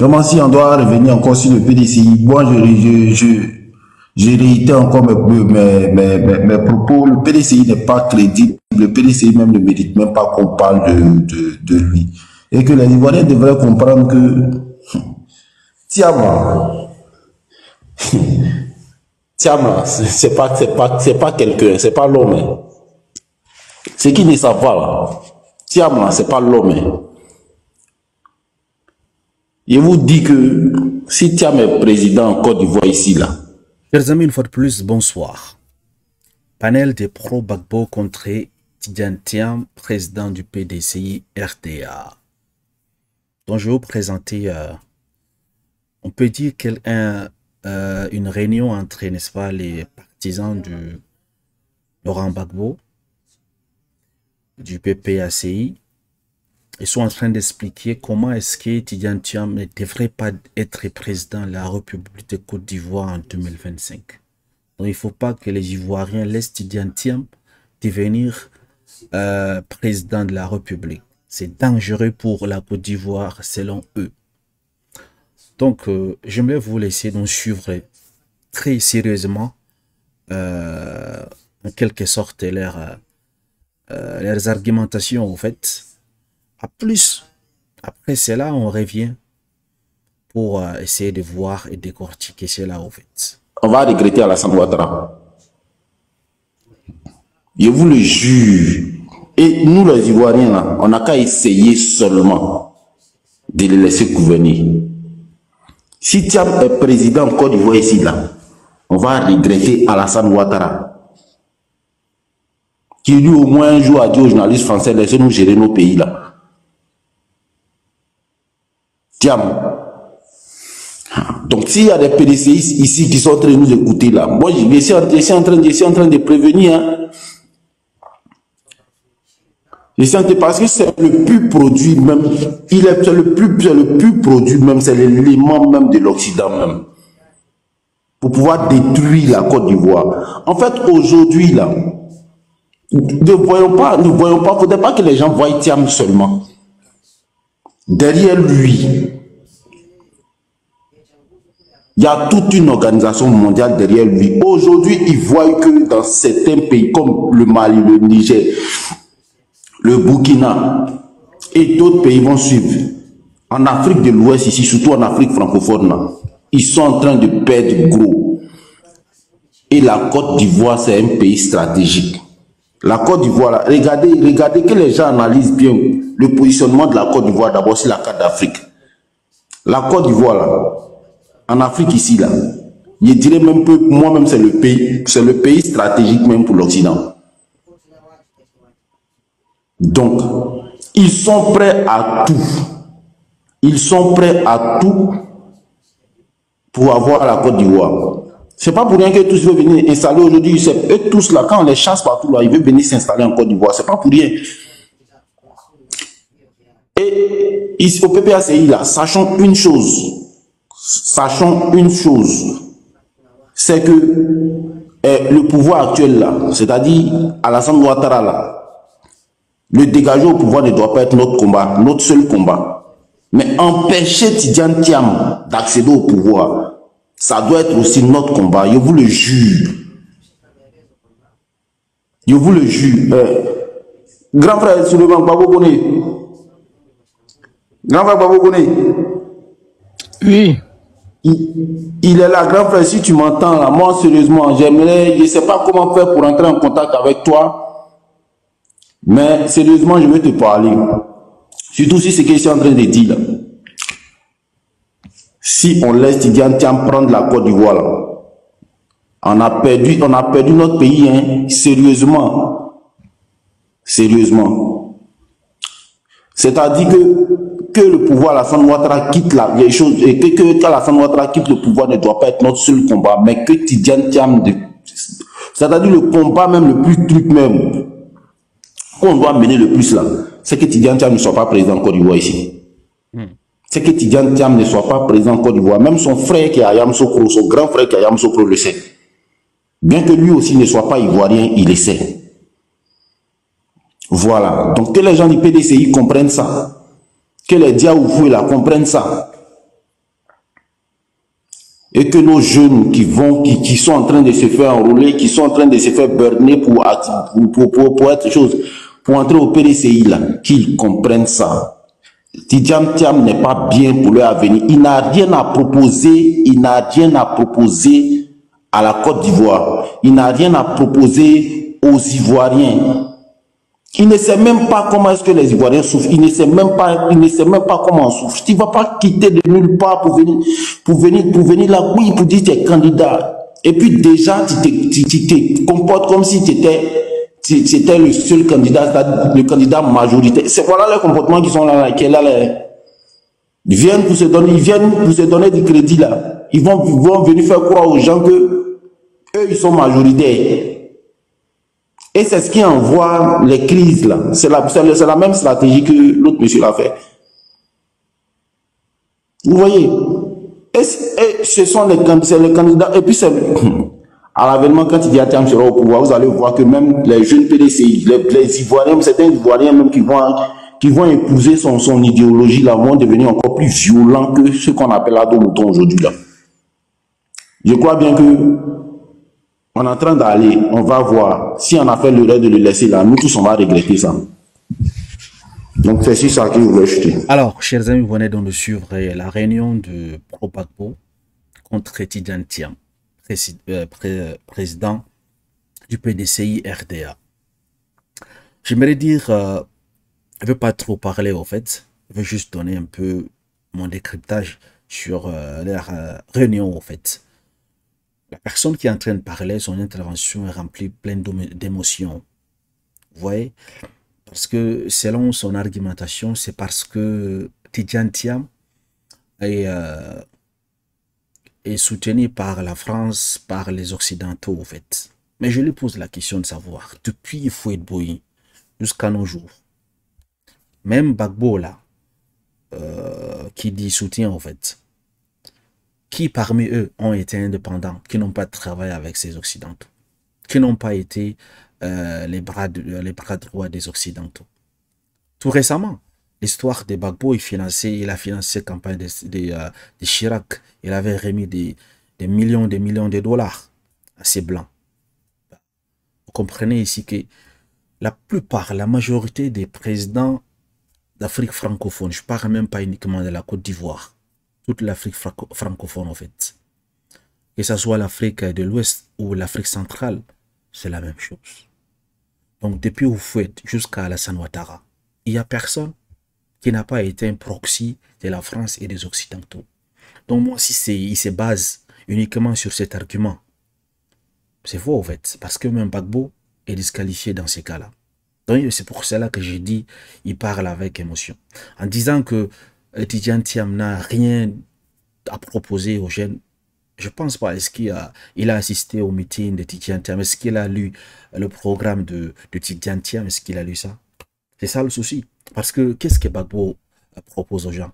Vraiment, si on doit revenir encore sur le PDCI, moi, je réitère encore mes propos. Le PDCI n'est pas crédible. Le PDCI même ne mérite même pas qu'on parle de lui. Et que les Ivoiriens devraient comprendre que Tiama, Tiama, c'est pas quelqu'un, c'est pas l'homme. Ce qui ne savent pas là, Tiama, c'est pas l'homme. Je vous dis que si Thiam est président en Côte d'Ivoire ici, là. Chers amis, une fois de plus, bonsoir. Panel des pro-Gbagbo contre Tidiane Thiam, président du PDCI RDA. Donc, je vais vous présenter, on peut dire une réunion entre, n'est-ce pas, les partisans de Laurent Gbagbo, du PPACI. Ils sont en train d'expliquer comment est-ce que Tidiane Thiam ne devrait pas être président de la République de Côte d'Ivoire en 2025. Donc il ne faut pas que les Ivoiriens laissent Tidiane Thiam devenir président de la République. C'est dangereux pour la Côte d'Ivoire selon eux. Donc j'aimerais vous laisser donc suivre très sérieusement en quelque sorte leurs argumentations en fait. Après cela, on revient pour essayer de voir et décortiquer cela au fait. On va regretter Alassane Ouattara. Je vous le jure. Et nous les Ivoiriens, là, on n'a qu'à essayer seulement de les laisser gouverner. Si Thiam est président en Côte d'Ivoire ici, là, on va regretter Alassane Ouattara. Qui lui au moins un jour a dit aux journalistes français, laissez-nous gérer nos pays là. Thiam. Donc s'il y a des PDCI ici qui sont en train de nous écouter là, moi je suis en train de prévenir. Hein. Parce que c'est le plus produit même, c'est le plus produit même, c'est l'élément même de l'Occident même. Pour pouvoir détruire la Côte d'Ivoire. En fait, aujourd'hui là, ne voyons pas, il ne faudrait pas que les gens voient Thiam seulement. Derrière lui, il y a toute une organisation mondiale derrière lui. Aujourd'hui, ils voient que dans certains pays comme le Mali, le Niger, le Burkina et d'autres pays vont suivre. En Afrique de l'Ouest, ici, surtout en Afrique francophone, là, ils sont en train de perdre gros. Et la Côte d'Ivoire, c'est un pays stratégique. La Côte d'Ivoire, là, regardez que les gens analysent bien le positionnement de la Côte d'Ivoire, d'abord sur la carte d'Afrique. La Côte d'Ivoire, là, en Afrique ici, là, je dirais même que moi-même, c'est le pays stratégique même pour l'Occident. Donc, ils sont prêts à tout. Ils sont prêts à tout pour avoir la Côte d'Ivoire. C'est pas pour rien que tous veulent venir installer aujourd'hui. Eux tous là, quand on les chasse partout là, ils veulent venir s'installer en Côte d'Ivoire. C'est pas pour rien. Et ici, au PPACI là, sachons une chose, c'est que le pouvoir actuel là, c'est-à-dire Alassane Ouattara là, le dégager au pouvoir ne doit pas être notre combat, notre seul combat. Mais empêcher Tidiane Thiam d'accéder au pouvoir, ça doit être aussi notre combat. Je vous le jure. Je vous le jure. Grand frère Souleymane Gbagbo Koné. Grand frère Gbagbo Koné. Oui. Il est là, grand frère, si tu m'entends là, moi sérieusement, j'aimerais, je ne sais pas comment faire pour entrer en contact avec toi. Mais sérieusement, je vais te parler. Surtout si c'est ce que je suis en train de dire là. Si on laisse Tidiane Thiam prendre la Côte d'Ivoire là, on a perdu notre pays, hein, sérieusement. Sérieusement. C'est-à-dire que le pouvoir Alassane Ouattara quitte les choses, et que Alassane Ouattara quitte le pouvoir ne doit pas être notre seul combat, mais que Tidiane Thiam, c'est-à-dire le combat même le plus truc même, qu'on doit mener le plus là, c'est que Tidiane Thiam ne soit pas président en Côte d'Ivoire ici. C'est que Tidiane Thiam ne soit pas président en Côte d'Ivoire. Même son frère qui est à Yamoussoukro, son grand frère qui est à Yamoussoukro le sait. Bien que lui aussi ne soit pas ivoirien, il le sait. Voilà. Donc que les gens du PDCI comprennent ça. Que les Diaoufoué là comprennent ça. et que nos jeunes qui sont en train de se faire enrôler, qui sont en train de se faire burner pour être chose, pour entrer au PDCI là, qu'ils comprennent ça. Tidjane Thiam n'est pas bien pour leur avenir. Il n'a rien à proposer, à la Côte d'Ivoire. Il n'a rien à proposer aux Ivoiriens. Il ne sait même pas comment est-ce que les Ivoiriens souffrent. Il ne sait même pas comment on souffre. Tu ne vas pas quitter de nulle part pour venir là, oui, pour dire que tu es candidat. Et puis déjà, tu te comportes comme si c'était le seul candidat, le candidat majoritaire. C'est voilà les comportements qui sont là, qui est là. Ils viennent pour se donner du crédit là. Ils vont venir faire croire aux gens que eux, ils sont majoritaires. Et c'est ce qui envoie les crises là. C'est la même stratégie que l'autre monsieur l'a fait. Vous voyez? Et ce sont les candidats. Et puis à l'avènement, quand il y a Thiam sera au pouvoir, vous allez voir que même les jeunes PDCI, les Ivoiriens, certains Ivoiriens même qui vont épouser son idéologie là, vont devenir encore plus violents que ce qu'on appelle la mouton aujourd'hui là. Je crois bien que on est en train d'aller, on va voir. Si on a fait l'erreur de le laisser là, nous tous on va regretter ça. Donc c'est ça que je voulais jeter. Alors, chers amis, vous venez donc de suivre la réunion de Pro Gbagbo contre Tidjane Thiam, président du PDCI RDA. J'aimerais dire, je ne veux pas trop parler au fait, je veux juste donner un peu mon décryptage sur leur réunion au fait. La personne qui est en train de parler, son intervention est remplie pleine d'émotions. Vous voyez? Parce que selon son argumentation, c'est parce que Tidjane Thiam est soutenu par la France, par les Occidentaux, en fait. Mais je lui pose la question de savoir, depuis Houphouët-Boigny jusqu'à nos jours, même Gbagbo là, qui dit soutien, en fait, qui parmi eux ont été indépendants, qui n'ont pas travaillé avec ces Occidentaux, qui n'ont pas été les bras droits des Occidentaux. Tout récemment, l'histoire de Gbagbo, il a financé la campagne de Chirac. Il avait remis des millions de dollars à ces Blancs. Vous comprenez ici que la majorité des présidents d'Afrique francophone, je ne parle même pas uniquement de la Côte d'Ivoire, toute l'Afrique francophone en fait, que ce soit l'Afrique de l'Ouest ou l'Afrique centrale, c'est la même chose. Donc depuis Houphouët jusqu'à Alassane Ouattara, il n'y a personne qui n'a pas été un proxy de la France et des Occidentaux. Donc moi, si il se base uniquement sur cet argument, c'est faux en fait, parce que même Gbagbo est disqualifié dans ces cas-là. Donc c'est pour cela que j'ai dit, il parle avec émotion. En disant que Tidjane Thiam n'a rien à proposer aux jeunes, je ne pense pas. Est-ce qu'il a assisté au meeting de Tidjane Thiam? Est-ce qu'il a lu le programme de Tidjane Thiam? Est-ce qu'il a lu ça? C'est ça le souci. Parce que qu'est-ce que Gbagbo propose aux gens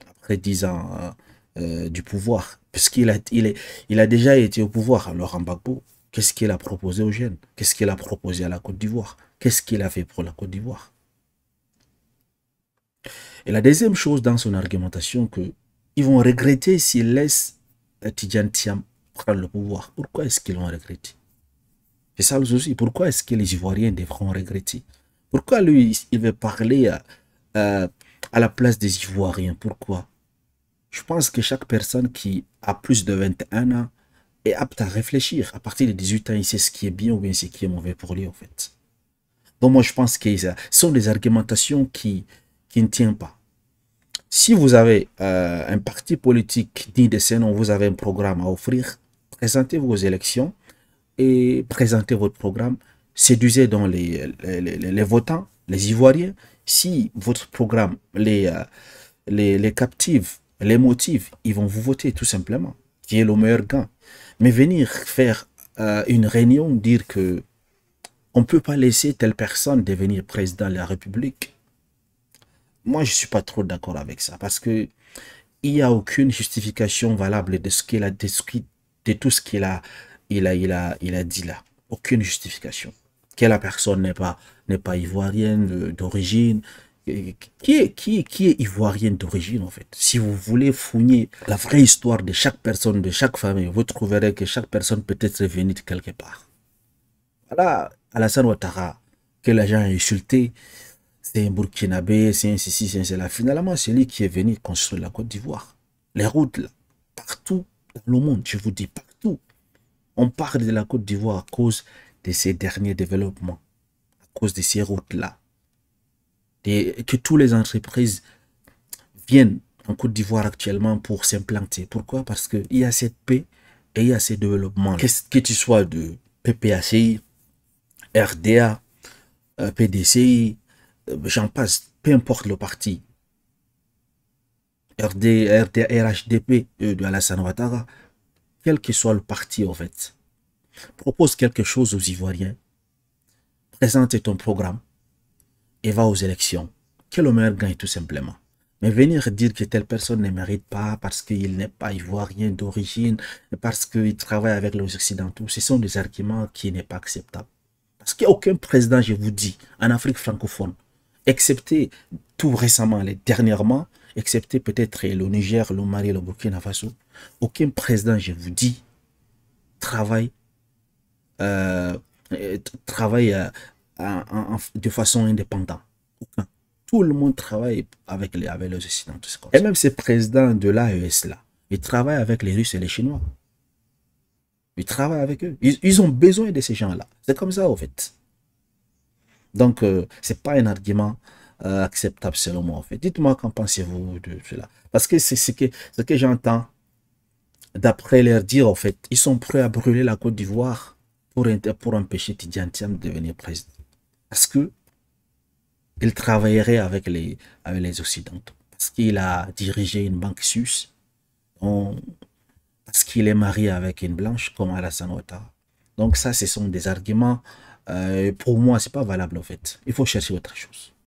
après 10 ans du pouvoir? Puisqu'il a déjà été au pouvoir, Laurent Gbagbo. Qu'est-ce qu'il a proposé aux jeunes? Qu'est-ce qu'il a proposé à la Côte d'Ivoire? Qu'est-ce qu'il a fait pour la Côte d'Ivoire? Et la deuxième chose dans son argumentation, qu'ils vont regretter s'ils laissent Tidjane Thiam prendre le pouvoir. Pourquoi est-ce qu'ils vont regretter? C'est ça le souci. Pourquoi est-ce que les Ivoiriens devront regretter? Pourquoi lui, il veut parler à la place des Ivoiriens? Pourquoi? Je pense que chaque personne qui a plus de 21 ans est apte à réfléchir. À partir de 18 ans, il sait ce qui est bien ou bien ce qui est mauvais pour lui, en fait. Donc moi, je pense que ce sont des argumentations qui ne tiennent pas. Si vous avez un parti politique digne de ce nom, vous avez un programme à offrir, présentez vos élections et présentez votre programme. Séduisez donc les votants, les Ivoiriens. Si votre programme les captive, les motive, ils vont vous voter tout simplement, qui est le meilleur gain. Mais venir faire une réunion, dire que on ne peut pas laisser telle personne devenir président de la République, moi je ne suis pas trop d'accord avec ça, parce que il n'y a aucune justification valable de ce qu'il a décrit, de tout ce qu'il a dit là. Aucune justification. Que la personne n'est pas ivoirienne d'origine, qui est ivoirienne d'origine en fait. Si vous voulez fouiller la vraie histoire de chaque personne, de chaque famille, vous trouverez que chaque personne peut être venue de quelque part. Voilà, Alassane Ouattara, que les gens ont insulté, c'est un Burkinabé, c'est un ceci, c'est un cela. Finalement, c'est lui qui est venu construire la Côte d'Ivoire. Les routes, là, partout dans le monde, je vous dis partout. On parle de la Côte d'Ivoire à cause de ces derniers développements, à cause de ces routes-là. Que toutes les entreprises viennent en Côte d'Ivoire actuellement pour s'implanter. Pourquoi? Parce qu'il y a cette paix et il y a ces développements. Que tu sois de PPACI, RDA, PDCI, j'en passe, peu importe le parti, RHDP de Alassane Ouattara, quel que soit le parti en fait, propose quelque chose aux Ivoiriens, présente ton programme et va aux élections. Quel le meilleur gagne tout simplement. Mais venir dire que telle personne ne mérite pas parce qu'il n'est pas ivoirien d'origine, parce qu'il travaille avec les Occidentaux, ce sont des arguments qui n'est pas acceptables. Parce qu'il n'y a aucun président, je vous dis, en Afrique francophone, excepté tout récemment, dernièrement, excepté peut-être le Niger, le Mali, le Burkina Faso, aucun président, je vous dis, travaille de façon indépendante. Aucun. Tout le monde travaille avec les Occidentaux. Et même ces présidents de l'AES là, ils travaillent avec les Russes et les Chinois. Ils travaillent avec eux. Ils ont besoin de ces gens-là. C'est comme ça, en fait. Donc, c'est pas un argument acceptable selon moi, en fait. Dites-moi qu'en pensez-vous de cela. Parce que c'est ce que j'entends d'après leur dire, en fait. Ils sont prêts à brûler la Côte d'Ivoire pour empêcher Tidjane Thiam de devenir président. Parce que il travaillerait avec les Occidentaux. Parce qu'il a dirigé une banque suisse. Parce qu'il est marié avec une blanche comme Alassane Ouattara. Donc ça, ce sont des arguments. Pour moi, c'est pas valable en fait. Il faut chercher autre chose.